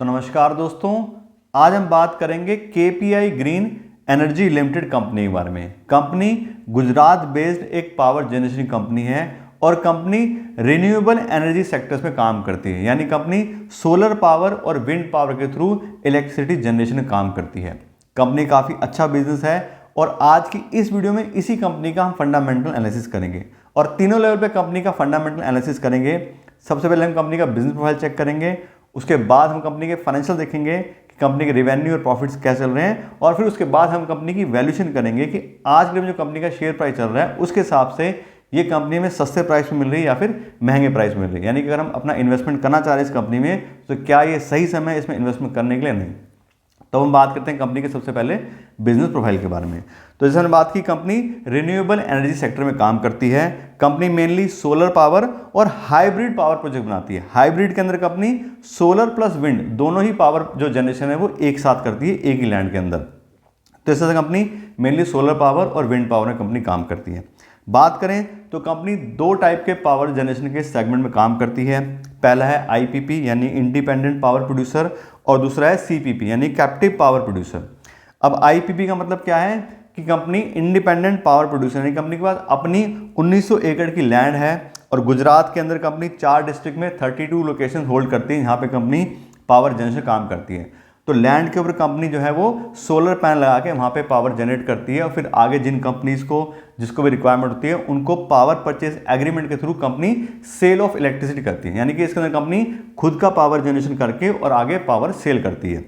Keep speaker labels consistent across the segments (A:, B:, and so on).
A: तो नमस्कार दोस्तों, आज हम बात करेंगे KPI green energy limited company के बारे में। कंपनी गुजरात बेस्ड एक पावर जनरेशन कंपनी है और कंपनी रिन्यूएबल एनर्जी सेक्टर्स में काम करती है, यानी कंपनी सोलर पावर और विंड पावर के थ्रू इलेक्ट्रिसिटी जनरेशन में काम करती है। कंपनी काफ़ी अच्छा बिजनेस है और आज की इस वीडियो में इसी कंपनी का हम फंडामेंटल एनालिसिस करेंगे और तीनों लेवल पे कंपनी का फंडामेंटल एनालिसिस करेंगे। सबसे पहले हम कंपनी का बिजनेस प्रोफाइल चेक करेंगे, उसके बाद हम कंपनी के फाइनेंशियल देखेंगे कि कंपनी के रेवेन्यू और प्रॉफिट्स क्या चल रहे हैं, और फिर उसके बाद हम कंपनी की वैल्यूएशन करेंगे कि आज के लिए जो कंपनी का शेयर प्राइस चल रहा है उसके हिसाब से ये कंपनी में सस्ते प्राइस में मिल रही है या फिर महंगे प्राइस में मिल रही है। यानी कि अगर हम अपना इन्वेस्टमेंट करना चाह रहे हैं इस कंपनी में तो क्या ये सही समय है इसमें इन्वेस्टमेंट करने के लिए, नहीं। तो हम बात करते हैं कंपनी के सबसे पहले बिजनेस प्रोफाइल के बारे में। तो जैसे हमने बात की, कंपनी रिन्यूएबल एनर्जी सेक्टर में काम करती है। कंपनी मेनली सोलर पावर और हाइब्रिड पावर प्रोजेक्ट बनाती है। हाइब्रिड के अंदर कंपनी सोलर प्लस विंड दोनों ही पावर जो जनरेशन है वो एक साथ करती है एक ही लैंड के अंदर। तो इस तरह से कंपनी मेनली सोलर पावर और विंड पावर में कंपनी काम करती है। बात करें तो कंपनी दो टाइप के पावर जनरेशन के सेगमेंट में काम करती है। पहला है आईपीपी यानी इंडिपेंडेंट पावर प्रोड्यूसर और दूसरा है सीपीपी यानी कैप्टिव पावर प्रोड्यूसर। अब आईपीपी का मतलब क्या है कि कंपनी इंडिपेंडेंट पावर प्रोड्यूसर यानी कंपनी के पास अपनी 1900 एकड़ की लैंड है और गुजरात के अंदर कंपनी 4 डिस्ट्रिक्ट में 32 लोकेशन होल्ड करती है। यहाँ पे कंपनी पावर जनरेशन काम करती है। तो लैंड के ऊपर कंपनी जो है वो सोलर पैनल लगा के वहाँ पे पावर जनरेट करती है और फिर आगे जिन कंपनीज को जिसको भी रिक्वायरमेंट होती है उनको पावर परचेज एग्रीमेंट के through company sale of electricity करती है। यानी कि इसके अंदर कंपनी खुद का पावर जनरेशन करके और आगे पावर सेल करती है।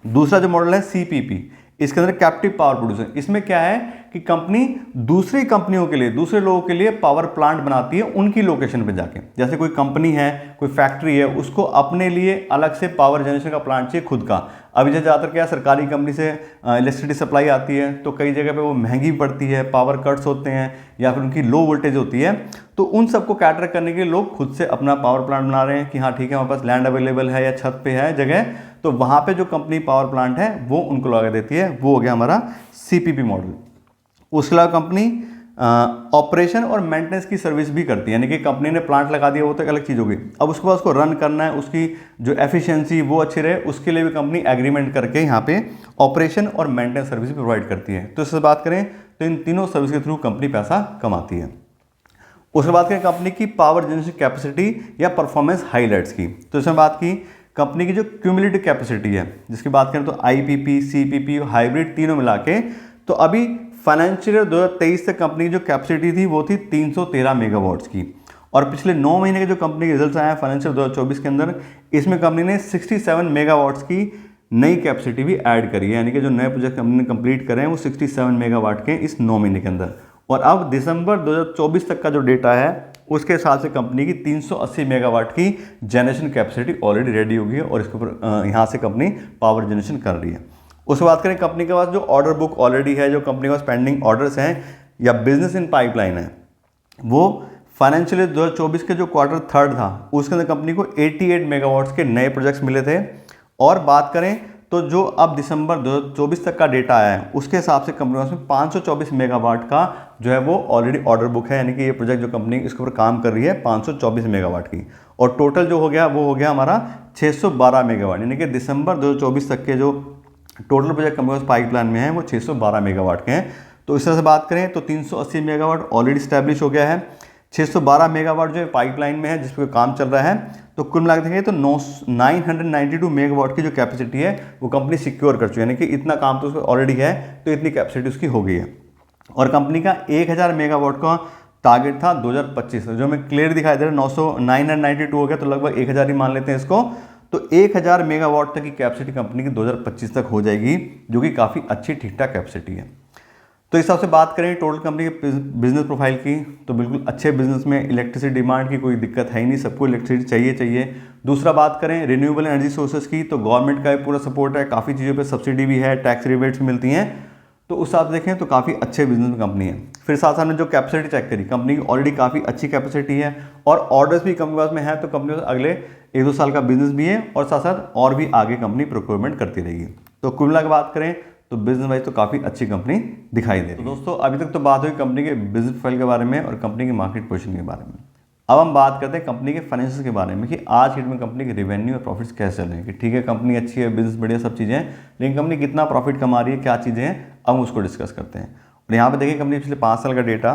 A: दूसरा जो मॉडल है सीपीपी, इसके अंदर कैप्टिव पावर प्रोड्यूसर। इसमें क्या है कि कंपनी दूसरी कंपनियों के लिए, दूसरे लोगों के लिए पावर प्लांट बनाती है उनकी लोकेशन पे जाके। जैसे कोई कंपनी है, कोई फैक्ट्री है, उसको अपने लिए अलग से पावर जनरेशन का प्लांट चाहिए खुद का। अभी जैसे ज़्यादातर क्या सरकारी कंपनी से इलेक्ट्रिसिटी सप्लाई आती है तो कई जगह पे वो महंगी पड़ती है, पावर कट्स होते हैं या फिर उनकी लो वोल्टेज होती है। तो उन सबको कैटर करने के लिए लोग खुद से अपना पावर प्लांट बना रहे हैं कि हाँ ठीक है हमारे पास लैंड अवेलेबल है या छत पे है जगह, तो वहाँ पे जो कंपनी पावर प्लांट है वो उनको लगा देती है। वो हो गया हमारा सीपीपी मॉडल। उसके अलावा कंपनी ऑपरेशन और मेंटेनेंस की सर्विस भी करती है। यानी कि कंपनी ने प्लांट लगा दिया वो तो एक अलग चीज़ होगी, अब उसके बाद उसको रन करना है, उसकी जो एफिशिएंसी वो अच्छी रहे, उसके लिए भी कंपनी एग्रीमेंट करके यहाँ पे ऑपरेशन और मेंटेनेंस सर्विस भी प्रोवाइड करती है। तो इससे बात करें तो इन तीनों सर्विस के थ्रू कंपनी पैसा कमाती है। उसके बाद करें कंपनी की पावर जनरेशन कैपेसिटी या परफॉर्मेंस हाईलाइट्स की। तो इसमें बात की कंपनी की जो क्यूमुलेटिव कैपेसिटी है, जिसकी बात करें तो आईपीपी, सीपीपी और हाइब्रिड तीनों मिला के, तो अभी फाइनेंशियल ईयर 2023 तक कंपनी की जो कैपेसिटी थी वो थी 313 मेगावाट्स की। और पिछले 9 महीने के जो कंपनी के रिजल्ट्स आए हैं फाइनेंशियल 2024 के अंदर, इसमें कंपनी ने 67 मेगावाट्स की नई कैपेसिटी भी ऐड करी है। यानी कि जो नए प्रोजेक्ट कंपनी ने कंप्लीट करे हैं वो 67 मेगावाट के इस 9 महीने के अंदर। और अब दिसंबर 2024 तक का जो डेटा है उसके हिसाब से कंपनी की 380 मेगावाट की जनरेशन कैपेसिटी ऑलरेडी रेडी होगी है और इसके ऊपर यहाँ से कंपनी पावर जनरेशन कर रही है। उसके बात करें कंपनी के पास जो ऑर्डर बुक ऑलरेडी है, जो कंपनी के पास पेंडिंग ऑर्डर्स हैं या बिजनेस इन पाइपलाइन है, वो फाइनेंशियल ईयर 2024 के जो क्वार्टर थर्ड था उसके अंदर कंपनी को 88 मेगावाट्स के नए प्रोजेक्ट्स मिले थे। और बात करें तो जो अब दिसंबर 2024 तक का डेटा आया है उसके हिसाब से कंपनी में 524 मेगावाट का जो है वो ऑलरेडी ऑर्डर बुक है। यानी कि ये प्रोजेक्ट जो कंपनी इसके ऊपर काम कर रही है 524 मेगावाट की, और टोटल जो हो गया वो हो गया हमारा 612 मेगावाट। यानी कि दिसंबर 2024 तक के जो टोटल प्रोजेक्ट कंपनी पाइपलाइन में है वो 612 मेगावाट के हैं। तो इस तरह से बात करें तो 380 मेगावाट ऑलरेडी स्टैब्लिश हो गया है, 612 मेगावाट जो पाइपलाइन में है जिस पर काम चल रहा है। तो कुल मिला के देखेंगे तो 992 मेगावाट की जो कैपेसिटी है वो कंपनी सिक्योर कर चुकी है। यानी कि इतना काम तो उसको ऑलरेडी है, तो इतनी कैपेसिटी उसकी हो गई है। और कंपनी का 1000 मेगावाट का टारगेट था 2025 जो हमें क्लियर दिखाई दे रहा है। 992 हो गया तो लगभग 1000 ही मान लेते हैं इसको। तो 1000 मेगावाट तक की कैपेसिटी कंपनी की 2025 तक हो जाएगी, जो कि काफ़ी अच्छी ठीक ठाक कैपेसिटी है। तो इस हिसाब से बात करें टोटल कंपनी के बिजनेस प्रोफाइल की, तो बिल्कुल अच्छे बिजनेस में इलेक्ट्रिसिटी डिमांड की कोई दिक्कत है ही नहीं, सबको इलेक्ट्रिसिटी चाहिए। दूसरा बात करें रिन्यूएबल एनर्जी सोर्सेज की, तो गवर्नमेंट का भी पूरा सपोर्ट है, काफ़ी चीज़ों पे सब्सिडी भी है, टैक्स रिबेट्स भी मिलती हैं। तो उस हिसाब से देखें तो काफ़ी अच्छे बिजनेस में कंपनी है। फिर साथ साथ में जो कैपेसिटी चेक करी, कंपनी की ऑलरेडी काफ़ी अच्छी कैपेसिटी है और ऑर्डर्स भी कंपनी पास में है। तो कंपनी अगले 1-2 साल का बिजनेस भी है और साथ साथ और भी आगे कंपनी प्रोक्योरमेंट करती रहेगी। तो कुल मिला के बात करें तो बिजनेस वाइज तो काफ़ी अच्छी कंपनी दिखाई दे रही है। तो दोस्तों अभी तक तो बात हुई कंपनी के बिजनेस प्रोफाइल के बारे में और कंपनी की मार्केट पोजीशन के बारे में। अब हम बात करते हैं कंपनी के फाइनेंशियल के बारे में कि आज की डेट में कंपनी के रेवेन्यू और प्रॉफिट्स कैसे चल रहे हैं। कि ठीक है कंपनी अच्छी है, बिजनेस बढ़िया, सब चीज़ें हैं, लेकिन कंपनी कितना प्रॉफिट कमा रही है, क्या चीज़ें हैं, अब हम उसको डिस्कस करते हैं। और यहाँ पे देखिए कंपनी पिछले 5 साल का डेटा,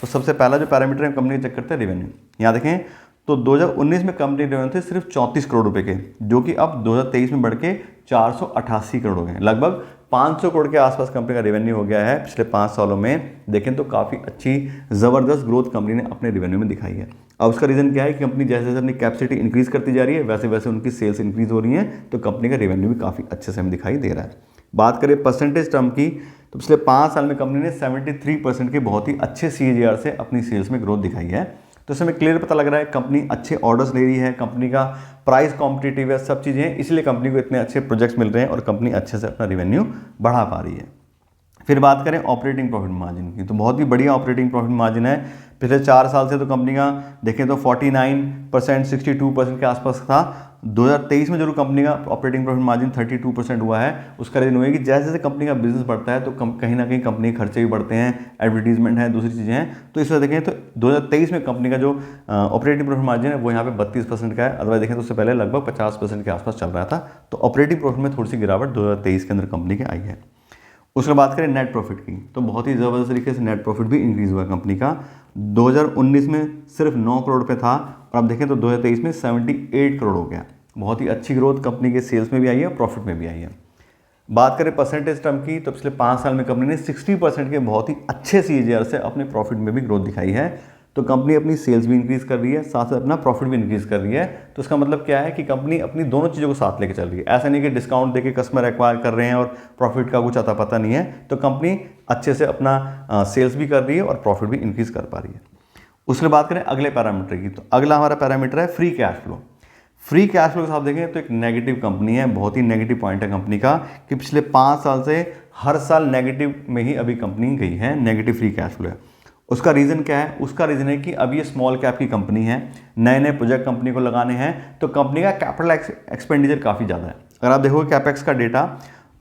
A: तो सबसे पहला जो पैरामीटर है कंपनी चेक करते हैं रेवेन्यू। यहाँ देखें तो 2019 में कंपनी रेवेन्यू थे सिर्फ 34 करोड़ रुपए के, जो कि अब 2023 में बढ़ के 488 करोड़ हो गए। लगभग 500 करोड़ के आसपास कंपनी का रेवेन्यू हो गया है पिछले 5 सालों में। देखें तो काफ़ी अच्छी ज़बरदस्त ग्रोथ कंपनी ने अपने रेवेन्यू में दिखाई है। अब उसका रीज़न क्या है कि कंपनी जैसे जैसे अपनी कैपेसिटी इंक्रीज़ करती जा रही है वैसे वैसे उनकी सेल्स इंक्रीज़ हो रही हैं, तो कंपनी का रेवेन्यू भी काफ़ी अच्छे से हमें दिखाई दे रहा है। बात करें परसेंटेज टर्म की, तो पिछले 5 साल में कंपनी ने 73% के बहुत ही अच्छे CAGR से अपनी सेल्स में ग्रोथ दिखाई है। तो इसमें क्लियर पता लग रहा है कंपनी अच्छे ऑर्डर्स ले रही है, कंपनी का प्राइस कॉम्पिटिटिव है, सब चीज़ें हैं, इसलिए कंपनी को इतने अच्छे प्रोजेक्ट्स मिल रहे हैं और कंपनी अच्छे से अपना रेवेन्यू बढ़ा पा रही है। फिर बात करें ऑपरेटिंग प्रॉफिट मार्जिन की, तो बहुत ही बढ़िया ऑपरेटिंग प्रॉफिट मार्जिन है। पिछले 4 साल से तो कंपनी का देखें तो 49%, 62% के आसपास था। 2023 में जरूर कंपनी का ऑपरेटिंग प्रॉफिट मार्जिन 32% हुआ है। उसका रीजन हुआ है कि जैसे जैसे कंपनी का बिजनेस बढ़ता है तो कहीं ना कहीं कंपनी के खर्चे भी बढ़ते हैं, एडवर्टीजमेंट है, दूसरी चीज़ें हैं। तो इस वजह देखें तो 2023 में कंपनी का जो ऑपरेटिंग प्रॉफिट मार्जिन है वो यहाँ पे 32% का है। अदरवाइज देखें तो उससे पहले लगभग 50% के आसपास चल रहा था। तो ऑपरेटिंग प्रॉफिट में थोड़ी सी गिरावट 2023 के अंदर कंपनी की आई है। उसके बात करें नेट प्रॉफिट की, तो बहुत ही ज़बरदस्त तरीके से नेट प्रॉफिट भी इंक्रीज़ हुआ है कंपनी का। 2019 में सिर्फ 9 करोड़ पे था और अब देखें तो 2023 में 78 करोड़ हो गया। बहुत ही अच्छी ग्रोथ कंपनी के सेल्स में भी आई है और प्रॉफिट में भी आई है। बात करें परसेंटेज टर्म की, तो पिछले 5 साल में कंपनी ने 60% के बहुत ही अच्छे CAGR से अपने प्रॉफिट में भी ग्रोथ दिखाई है। तो कंपनी अपनी सेल्स भी इंक्रीज़ कर रही है, साथ साथ अपना प्रॉफिट भी इंक्रीज़ कर रही है। तो इसका मतलब क्या है कि कंपनी अपनी दोनों चीज़ों को साथ लेके चल रही है। ऐसा नहीं कि डिस्काउंट देके कस्टमर एक्वायर कर रहे हैं और प्रॉफिट का कुछ अता पता नहीं है। तो कंपनी अच्छे से अपना सेल्स भी कर रही है और प्रॉफिट भी इंक्रीज़ कर पा रही है। उसके बात करें अगले पैरामीटर की, तो अगला हमारा पैरामीटर है free cash flow. Free cash flow के साथ देखें तो एक नेगेटिव कंपनी है, बहुत ही नेगेटिव पॉइंट है कंपनी का कि पिछले 5 साल से हर साल नेगेटिव में ही अभी कंपनी गई है, नेगेटिव फ्री कैश फ्लो है। उसका रीज़न क्या है? उसका रीज़न है कि अभी ये स्मॉल कैप की कंपनी है, नए नए प्रोजेक्ट कंपनी को लगाने हैं, तो कंपनी का कैपिटल एक्सपेंडिचर काफ़ी ज़्यादा है। अगर आप देखोगे कैपेक्स का डेटा,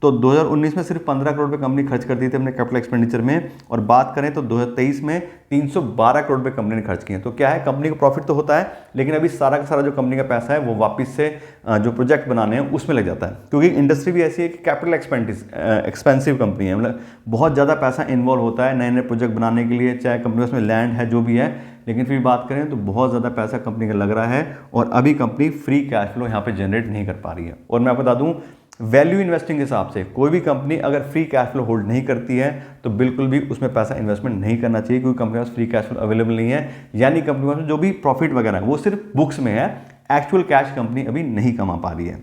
A: तो 2019 में सिर्फ 15 करोड़ रुपए कंपनी खर्च करती थी अपने कैपिटल एक्सपेंडिचर में, और बात करें तो 2023 में 312 करोड़ रुपए कंपनी ने खर्च किए। तो क्या है, कंपनी को प्रॉफिट तो होता है, लेकिन अभी सारा का सारा जो कंपनी का पैसा है वो वापस से जो प्रोजेक्ट बनाने हैं उसमें लग जाता है, क्योंकि इंडस्ट्री भी ऐसी है कि कैपिटल एक्सपेंसिव कंपनी है, मतलब बहुत ज़्यादा पैसा इन्वॉल्व होता है नए नए प्रोजेक्ट बनाने के लिए, चाहे कंपनी उसमें लैंड है जो भी है, लेकिन फिर बात करें तो बहुत ज़्यादा पैसा कंपनी का लग रहा है और अभी कंपनी फ्री कैश फ्लो यहाँ पे जनरेट नहीं कर पा रही है। और मैं आपको बता दूँ, वैल्यू इन्वेस्टिंग के हिसाब से कोई भी कंपनी अगर फ्री कैश फ्लो होल्ड नहीं करती है तो बिल्कुल भी उसमें पैसा इन्वेस्टमेंट नहीं करना चाहिए, क्योंकि कंपनी के पास फ्री कैश फ्लो अवेलेबल नहीं है, यानी कंपनी के पास जो भी प्रॉफिट वगैरह है वो सिर्फ बुक्स में है, एक्चुअल कैश कंपनी अभी नहीं कमा पा रही है।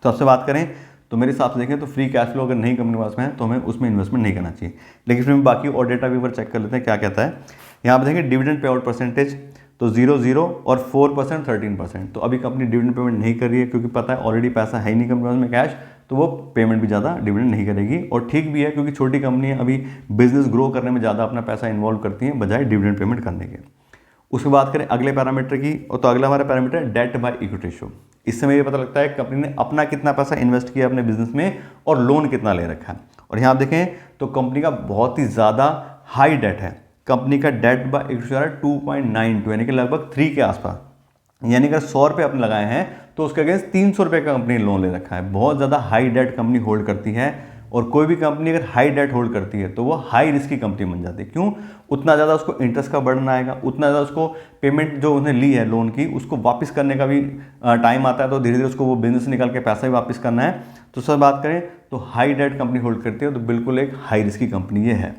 A: तो आपसे बात करें तो मेरे हिसाब से देखें तो फ्री कैश फ्लो अगर नहीं कंपनी के पास में है तो हमें उसमें इन्वेस्टमेंट नहीं करना चाहिए। लेकिन फिर बाकी और डेटा भी ऊपर चेक कर लेते हैं क्या कहता है। यहाँ पर देखें डिविडेंड पे आउट परसेंटेज, तो 0 और 4%, 13%। तो अभी कंपनी डिविडेंड पेमेंट नहीं कर रही है, क्योंकि पता है ऑलरेडी पैसा है ही नहीं कंपनी में कैश, तो वो पेमेंट भी ज़्यादा डिविडेंड नहीं करेगी। और ठीक भी है, क्योंकि छोटी कंपनी है, अभी बिजनेस ग्रो करने में ज़्यादा अपना पैसा इन्वॉल्व करती हैं बजाय डिविडेंड पेमेंट करने के। उसके बात करें अगले पैरामीटर की, तो अगला हमारा पैरामीटर है डेट बाय इक्विटी रेशियो। इससे मुझे पता लगता है कंपनी ने अपना कितना पैसा इन्वेस्ट किया अपने बिजनेस में और लोन कितना ले रखा है। और यहाँ आप देखें तो कंपनी का बहुत ही ज़्यादा हाई डेट है, कंपनी का डेट बाय इक्विटी रेशियो 2.92, यानी कि लगभग 3 के आसपास, यानी अगर 100 रुपये आपने लगाए हैं तो उसके अगेंस्ट 300 रुपये का कंपनी लोन ले रखा है। बहुत ज़्यादा हाई डेट कंपनी होल्ड करती है, और कोई भी कंपनी अगर हाई डेट होल्ड करती है तो वो हाई रिस्क की कंपनी बन जाती है। क्यों? उतना ज़्यादा उसको इंटरेस्ट का बर्डन आएगा, उतना ज़्यादा उसको पेमेंट जो उसने ली है लोन की उसको वापस करने का भी टाइम आता है, तो धीरे धीरे उसको वो बिजनेस निकाल के पैसा भी वापस करना है। तो सर बात करें तो हाई डेट कंपनी होल्ड करती है, तो बिल्कुल एक हाई रिस्क की कंपनी ये है।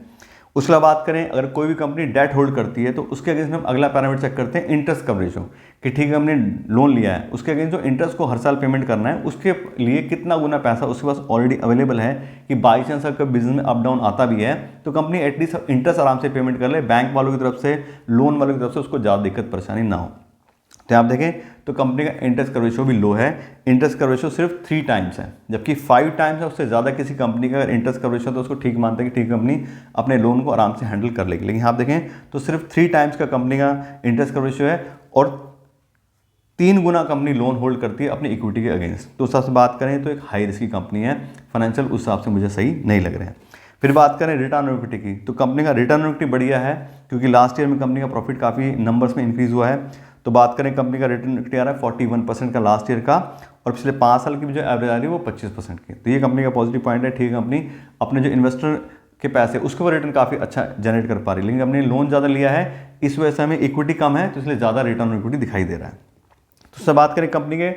A: उसके बाद बात करें अगर कोई भी कंपनी डेट होल्ड करती है तो उसके अगेंस्ट हम अगला पैरामीटर चेक करते हैं इंटरेस्ट कवरेज रेशियो, कि ठीक है हमने लोन लिया है, उसके अगेंस्ट जो इंटरेस्ट को हर साल पेमेंट करना है उसके लिए कितना गुना पैसा उसके पास ऑलरेडी अवेलेबल है, कि बाई चांस अगर बिजनेस में अप डाउन आता भी है तो कंपनी एटलीस्ट इंटरेस्ट आराम से पेमेंट कर ले, बैंक वालों की तरफ से, लोन वालों की तरफ से उसको ज़्यादा दिक्कत परेशानी ना हो। तो आप देखें तो कंपनी का इंटरेस्ट कवरेज रेशियो भी लो है, इंटरेस्ट कवरेज रेशियो सिर्फ 3 टाइम्स है, जबकि 5 टाइम्स है। उससे ज़्यादा किसी कंपनी का अगर इंटरेस्ट कवरेज रेशियो तो उसको ठीक मानते हैं कि ठीक कंपनी अपने लोन को आराम से हैंडल कर लेगी। लेकिन आप देखें तो सिर्फ 3 टाइम्स का कंपनी का इंटरेस्ट कवरेज रेशियो है और 3 गुना कंपनी लोन होल्ड करती है अपनी इक्विटी के अगेंस्ट। तो उस हिसाब से बात करें तो एक हाई रिस्क की कंपनी है, फाइनेंशियल उस हिसाब से मुझे सही नहीं लग रहे हैं। फिर बात करें रिटर्न ऑन इक्विटी की, तो कंपनी का रिटर्न ऑन इक्विटी बढ़िया है क्योंकि लास्ट ईयर में कंपनी का प्रॉफिट काफ़ी नंबर्स में इंक्रीज हुआ है। तो बात करें कंपनी का रिटर्न ऑन इक्विटी आ रहा है 41% का लास्ट ईयर का, और पिछले 5 साल की भी जो एवरेज आ रही है वो 25% की। तो ये कंपनी का पॉजिटिव पॉइंट है। ठीक है, कंपनी अपने जो इन्वेस्टर के पैसे उसके ऊपर रिटर्न काफ़ी अच्छा जनरेट कर पा रही है, लेकिन हमने लोन ज़्यादा लिया है, इस वजह से हमें इक्विटी कम है, तो इसलिए ज़्यादा रिटर्न ऑन इक्विटी दिखाई दे रहा है। तो उससे बात करें कंपनी के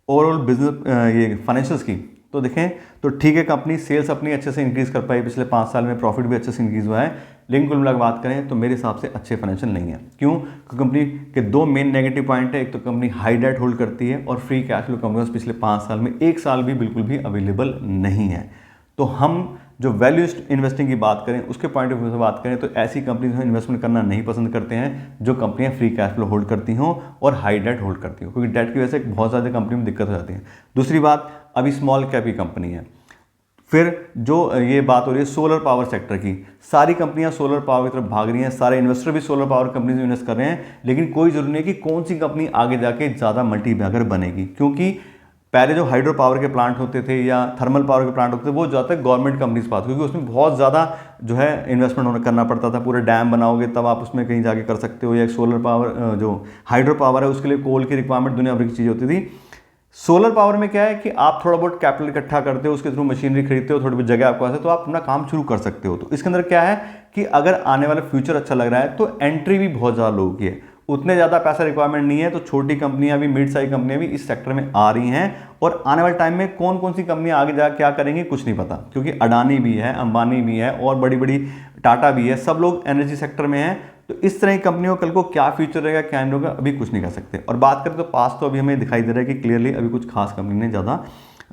A: ओवरऑल बिजनेस ये फाइनेंशियल्स की, तो देखें तो ठीक है, कंपनी सेल्स अपनी अच्छे से इंक्रीज़ कर पाई, पिछले 5 साल में प्रॉफिट भी अच्छे से इंक्रीज़ हुआ है, लेकिन कुल मिलाकर बात करें तो मेरे हिसाब से अच्छे फाइनेंशियल नहीं है। क्यों? क्योंकि कंपनी के 2 मेन नेगेटिव पॉइंट है। एक तो कंपनी हाई डेट होल्ड करती है, और फ्री कैश फ्लो कंपनी पिछले 5 साल में 1 साल भी बिल्कुल भी अवेलेबल नहीं है। तो हम जो वैल्यू इन्वेस्टिंग की बात करें, उसके पॉइंट ऑफ व्यू से बात करें, तो ऐसी कंपनी में इन्वेस्टमेंट करना नहीं पसंद करते हैं जो कंपनियां फ्री कैश फ्लो होल्ड करती हों और हाई डेट होल्ड करती हों, क्योंकि डेट की वजह से बहुत ज़्यादा कंपनी में दिक्कत हो जाती है। दूसरी बात, अभी स्मॉल कैप की कंपनी है। फिर जो ये बात हो रही है सोलर पावर सेक्टर की, सारी कंपनियां सोलर पावर की तरफ भाग रही हैं, सारे इन्वेस्टर भी सोलर पावर कंपनी में इन्वेस्ट कर रहे हैं, लेकिन कोई जरूरी नहीं कि कौन सी कंपनी आगे जाके ज़्यादा मल्टी बैगर बनेगी, क्योंकि पहले जो हाइड्रो पावर के प्लांट होते थे या थर्मल पावर के प्लांट होते थे वो ज़्यादातर गवर्नमेंट कंपनीज पास, क्योंकि उसमें बहुत ज़्यादा जो है इन्वेस्टमेंट करना पड़ता था। पूरे डैम बनाओगे तब आप उसमें कहीं जाके कर सकते हो, या एक सोलर पावर जो हाइड्रो पावर है उसके लिए कोल की रिक्वायरमेंट दुनिया भर की चीज़ होती थी। सोलर पावर में क्या है कि आप थोड़ा बहुत कैपिटल इकट्ठा करते हो, उसके थ्रू मशीनरी खरीदते हो, थोड़ी बहुत जगह आपके पास है, तो आप अपना काम शुरू कर सकते हो। तो इसके अंदर क्या है कि अगर आने वाला फ्यूचर अच्छा लग रहा है तो एंट्री भी बहुत ज़्यादा लोगों की है, उतने ज़्यादा पैसा रिक्वायरमेंट नहीं है, तो छोटी कंपनियां भी, मिड साइज कंपनियां भी इस सेक्टर में आ रही हैं। और आने वाले टाइम में कौन कौन सी कंपनियां आगे जाकर क्या करेंगी कुछ नहीं पता, क्योंकि अडानी भी है, अंबानी भी है, और बड़ी बड़ी टाटा भी है, सब लोग एनर्जी सेक्टर में हैं। तो इस तरह की कंपनियों कल को क्या फ्यूचर रहेगा, क्या नहीं होगा, अभी कुछ नहीं कह सकते। और बात करें तो पास तो अभी हमें दिखाई दे रहा है कि क्लियरली अभी कुछ खास कंपनी ने ज़्यादा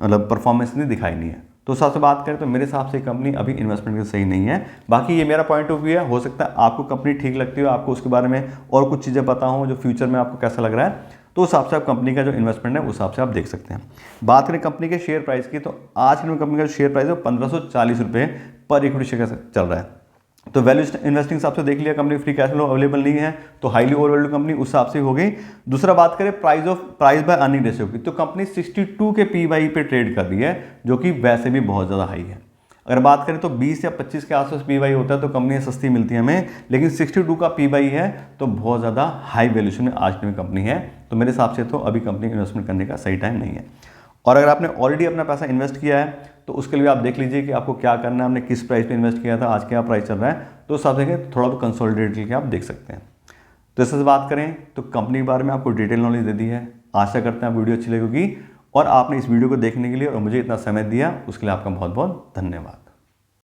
A: मतलब परफॉर्मेंस नहीं दिखाई नहीं है। तो उस हिसाब से बात करें तो मेरे हिसाब से कंपनी अभी इन्वेस्टमेंट के सही नहीं है। बाकी ये मेरा पॉइंट ऑफ व्यू है, हो सकता है आपको कंपनी ठीक लगती हो, आपको उसके बारे में और कुछ चीज़ें पता हो जो फ्यूचर में आपको कैसा लग रहा है, तो उस हिसाब से आप कंपनी का जो इन्वेस्टमेंट है उस हिसाब से आप देख सकते हैं। बात करें कंपनी के शेयर प्राइस की, तो आज की कंपनी का जो शेयर प्राइस है 1540 रुपये पर इक्विटी शेयर चल रहा है। तो वैल्यू इन्वेस्टिंग हिसाब से देख लिया, company free cash flow available नहीं है, तो हाईली ओवरवैल्यू कंपनी उस हिसाब से हो गई। दूसरा बात करें प्राइस बाय अर्निंग रेशियो की, तो कंपनी 62 के पी/ई पे ट्रेड कर रही है, जो कि वैसे भी बहुत ज़्यादा हाई है। अगर बात करें तो 20 या 25 के आसपास पी/ई होता है तो कंपनी सस्ती मिलती है हमें, लेकिन 62 का पी/ई है तो बहुत ज़्यादा हाई वैल्यूशन में आज की कंपनी है। तो मेरे हिसाब से तो अभी कंपनी इन्वेस्टमेंट करने का सही टाइम नहीं है। और अगर आपने ऑलरेडी अपना पैसा इन्वेस्ट किया है तो उसके लिए आप देख लीजिए कि आपको क्या करना है, आपने किस प्राइस पे इन्वेस्ट किया था, आज क्या प्राइस चल रहा है, तो उस हिसाब से थोड़ा बहुत कंसोलिडेट करके आप देख सकते हैं। तो इससे बात करें तो कंपनी के बारे में आपको डिटेल नॉलेज दे दी है। आशा करते हैं वीडियो अच्छी लगेगी, और आपने इस वीडियो को देखने के लिए और मुझे इतना समय दिया उसके लिए आपका बहुत बहुत धन्यवाद।